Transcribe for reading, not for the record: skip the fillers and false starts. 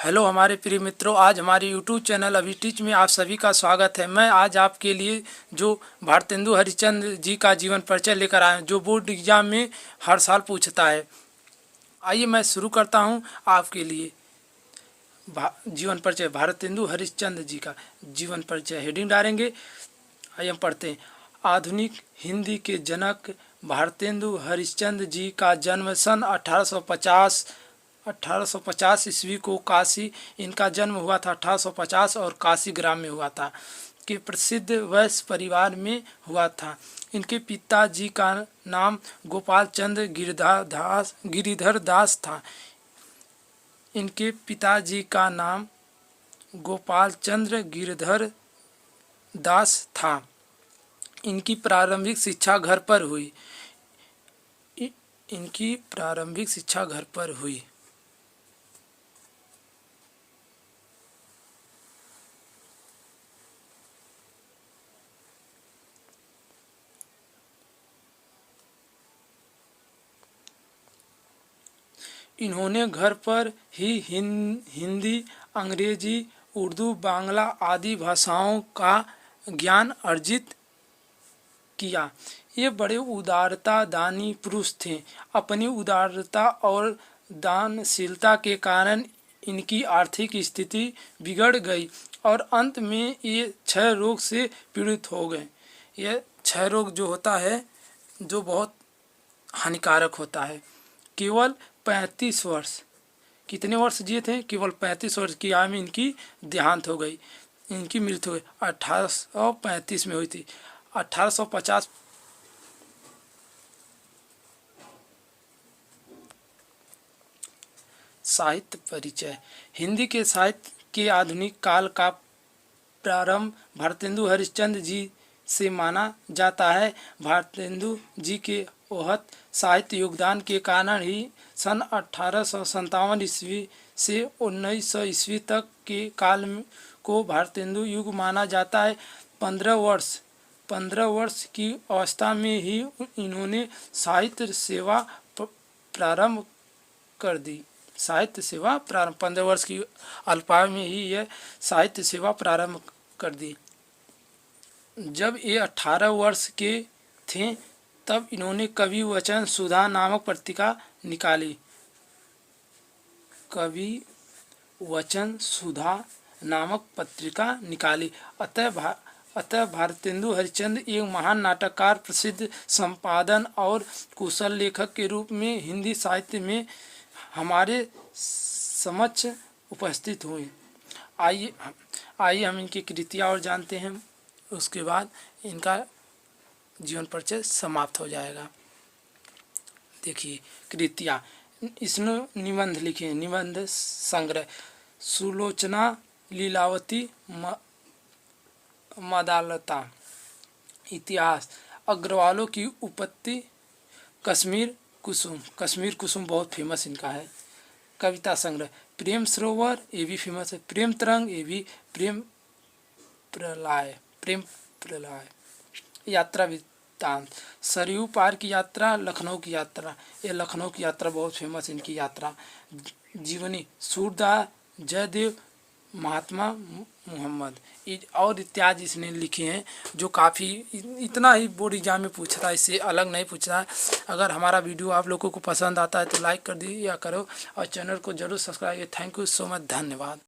Hello हमारे प्रिय मित्रों, आज हमारे यूट्यूब चैनल अभी टीच में आप सभी का स्वागत है। मैं आज आपके लिए जो भारतेंदु हरिश्चंद्र जी का जीवन परिचय लेकर आया हूं, जो बोर्ड एग्जाम में हर साल पूछता है। आइए मैं शुरू करता हूं आपके लिए। जीवन परिचय भारतेंदु हरिश्चंद्र जी का जीवन परिचय हेडिंग डालेंगे। आइए हम पढ़ते हैं। आधुनिक हिंदी के जनक भारतेंदु हरिश्चंद्र जी का जन्म सन 1850 ईस्वी को काशी, इनका जन्म हुआ था 1850 और काशी ग्राम में हुआ था, के प्रसिद्ध वैश्य परिवार में हुआ था। इनके पिताजी का नाम गोपाल चंद्र गिरिधर दास था। इनके पिताजी का नाम गोपाल चंद्र गिरधर दास था। इनकी प्रारंभिक शिक्षा घर पर हुई। इनकी प्रारंभिक शिक्षा घर पर हुई। इन्होंने घर पर ही हिंदी, अंग्रेजी, उर्दू, बांग्ला आदि भाषाओं का ज्ञान अर्जित किया। ये बड़े उदारता दानी पुरुष थे। अपनी उदारता और दानशीलता के कारण इनकी आर्थिक स्थिति बिगड़ गई और अंत में ये क्षय रोग से पीड़ित हो गए। यह क्षय रोग जो होता है, जो बहुत हानिकारक होता है। केवल 35 वर्ष, कितने वर्ष जिए थे? केवल 35 वर्ष की आयु में इनकी देहांत हो गई, इनकी मृत्यु हुई। 1835 में हुई थी। 1850 साहित्य परिचय। हिंदी के साहित्य के आधुनिक काल का प्रारंभ भारतेंदु हरिश्चंद्र जी से माना जाता है। भारतेंदु जी के ओहत साहित्य योगदान के कारण ही सन 1857 ईस्वी से 1900 ईस्वी तक के काल को भारतेंदु युग माना जाता है। 15 वर्ष की अवस्था में ही इन्होंने साहित्य सेवा प्रारंभ कर दी। 15 वर्ष की अल्पायु में ही यह साहित्य सेवा प्रारंभ कर दी। जब ये 18 वर्ष के थे तब इन्होंने कवि वचन सुधा नामक पत्रिका निकाली। कवि वचन सुधा नामक पत्रिका निकाली। अतः भारतेंदु हरिश्चंद्र एक महान नाटककार, प्रसिद्ध संपादन और कुशल लेखक के रूप में हिंदी साहित्य में हमारे समक्ष उपस्थित हुए। आइए हम इनकी कृतियाँ और जानते हैं, उसके बाद इनका जीवन परिचय समाप्त हो जाएगा। देखिए कृतियाँ। इसने निबंध लिखे। निबंध संग्रह: सुलोचना, लीलावती, मदालता। इतिहास: अग्रवालों की उत्पत्ति, कश्मीर कुसुम बहुत फेमस इनका है। कविता संग्रह: प्रेम सरोवर, ये भी फेमस है। प्रेम तरंग, ये भी। प्रेम प्रलय। यात्रा वृत्तांत: सरयू पार की यात्रा, लखनऊ की यात्रा। ये लखनऊ की यात्रा बहुत फेमस इनकी यात्रा। जीवनी: सूरदास, जयदेव, महात्मा मोहम्मद और इत्यादि इसने लिखे हैं, जो काफ़ी इतना ही बोर्ड एग्जाम में पूछ रहा है, इससे अलग नहीं पूछ रहा है। अगर हमारा वीडियो आप लोगों को पसंद आता है तो लाइक कर दिया करो और चैनल को जरूर subscribe. Thank you so much, धन्यवाद।